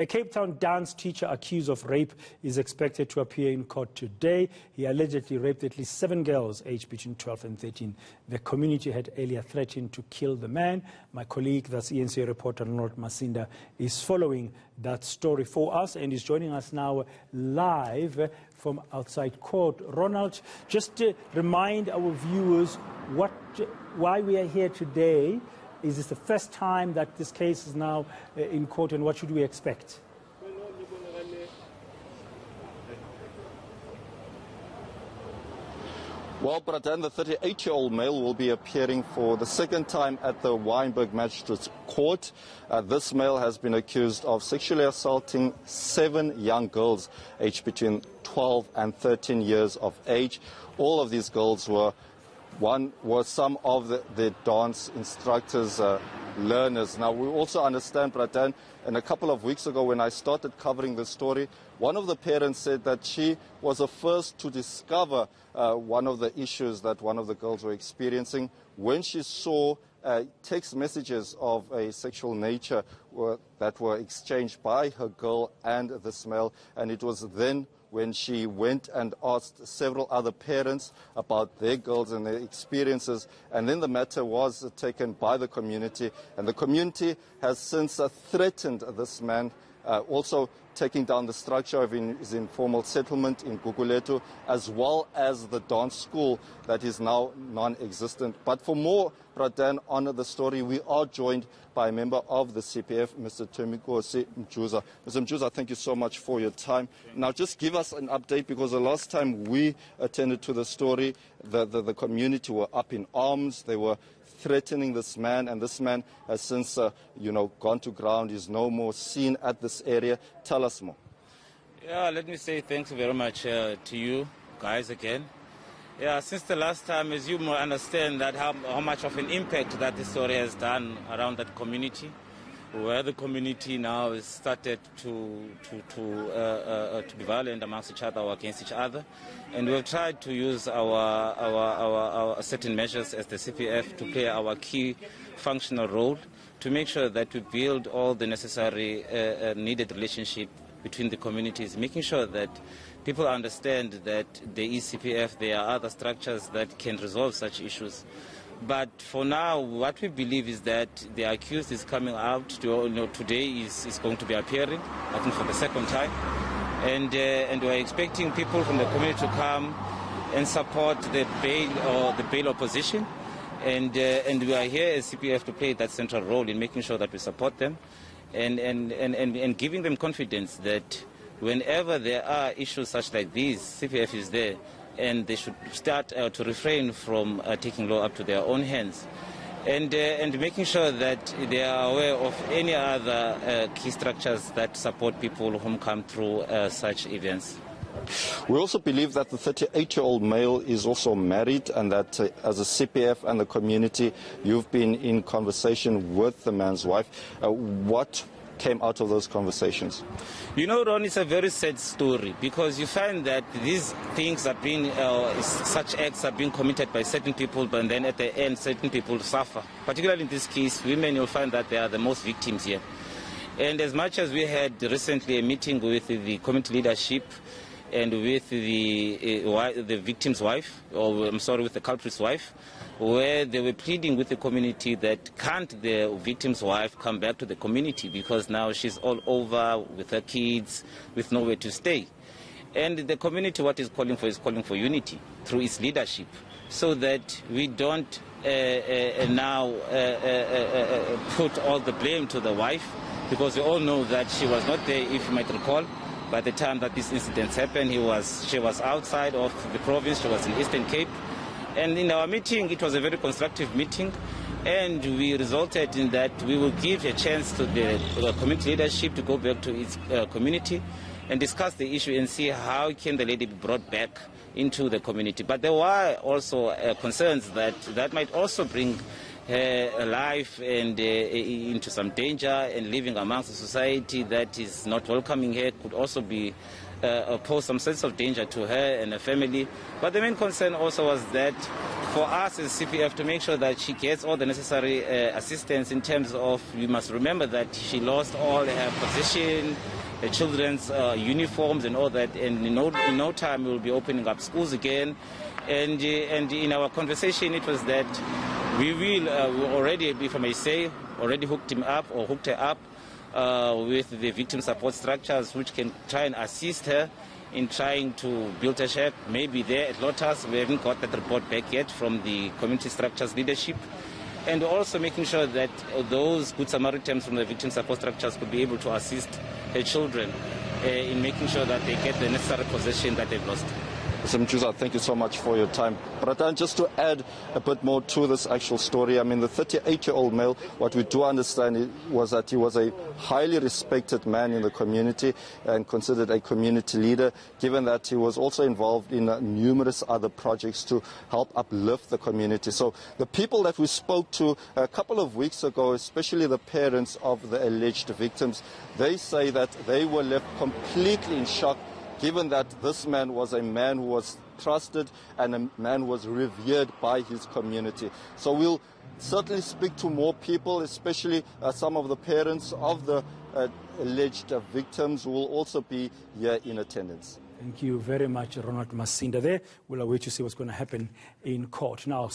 A Cape Town dance teacher accused of rape is expected to appear in court today. He allegedly raped at least 7 girls aged between 12 and 13. The community had earlier threatened to kill the man. My colleague, that's eNCA reporter Ronald Masinda, is following that story for us and is joining us now live from outside court. Ronald, just to remind our viewers why we are here today. Is this the first time that this case is now in court, and what should we expect? Well, Bradan, the 38-year-old male will be appearing for the second time at the Wynberg Magistrates Court. This male has been accused of sexually assaulting 7 young girls aged between 12 and 13 years of age. All of these girls were some of the dance instructors' learners. Now, we also understand, Bradan, and a couple of weeks ago when I started covering the story, one of the parents said that she was the first to discover one of the issues that one of the girls were experiencing when she saw text messages of a sexual nature that were exchanged by her girl and this male, and it was then when she went and asked several other parents about their girls and their experiences, and then the matter was taken by the community, and the community has since threatened this man, also taking down the structure of his informal settlement in Guguletu, as well as the dance school that is now non-existent. But for more, Bradan, on the story, we are joined by a member of the CPF, Mr. Themikosi Mjuza. Mr. Mjuza, thank you so much for your time. Now, just give us an update, because the last time we attended to the story, the community were up in arms. They were threatening this man, and this man has since, gone to ground. He's no more seen at this area. Tell us more. Yeah, let me say thanks very much to you guys again. Yeah, since the last time, as you more understand that how much of an impact that this story has done around that community, where the community now has started to be violent amongst each other or against each other. And we've tried to use our certain measures as the CPF to play our key functional role to make sure that we build all the necessary needed relationship between the communities, making sure that people understand that there is CPF, there are other structures that can resolve such issues. But for now, what we believe is that the accused is coming out. Today is going to be appearing, I think, for the second time. And we're expecting people from the community to come and support the bail opposition. And we are here as CPF to play that central role in making sure that we support them and giving them confidence that whenever there are issues such like these, CPF is there. And they should start to refrain from taking law up to their own hands, and making sure that they are aware of any other key structures that support people who come through such events. We also believe that the 38-year-old male is also married, and that as a CPF and the community, you've been in conversation with the man's wife. What came out of those conversations? You know, Ron, it's a very sad story, because you find that these things are being, such acts are being committed by certain people, but then at the end, certain people suffer. Particularly in this case, women, you'll find that they are the most victims here. And as much as we had recently a meeting with the community leadership and with the victim's wife, with the culprit's wife, where they were pleading with the community that can't the victim's wife come back to the community, because now she's all over with her kids, with nowhere to stay. And the community, what is calling for unity through its leadership, so that we don't now put all the blame to the wife, because we all know that she was not there, if you might recall. By the time that these incidents happened, she was outside of the province, she was in Eastern Cape. And in our meeting, it was a very constructive meeting, and we resulted in that we will give a chance to the community leadership to go back to its community and discuss the issue and see how can the lady be brought back into the community. But there were also concerns that might also bring her life and into some danger, and living amongst a society that is not welcoming her could also be pose some sense of danger to her and her family. But the main concern also was that for us as CPF to make sure that she gets all the necessary assistance in terms of, you must remember that she lost all her possession, the children's uniforms and all that, and in no time we will be opening up schools again. And in our conversation it was that we will already, if I may say, already hooked him up or hooked her up with the victim support structures, which can try and assist her in trying to build a shed. Maybe there at Lotus, we haven't got that report back yet from the community structures leadership. And also making sure that those good Samaritans from the victim support structures could be able to assist her children in making sure that they get the necessary possession that they've lost. Mr. Mchuza, thank you so much for your time. Bratan, just to add a bit more to this actual story, I mean, the 38-year-old male, what we do understand was that he was a highly respected man in the community and considered a community leader, given that he was also involved in numerous other projects to help uplift the community. So the people that we spoke to a couple of weeks ago, especially the parents of the alleged victims, they say that they were left completely in shock, given that this man was a man who was trusted and a man who was revered by his community. So we'll certainly speak to more people, especially some of the parents of the alleged victims who will also be here in attendance. Thank you very much, Ronald Masinda there. We'll await to see what's going to happen in court. Now,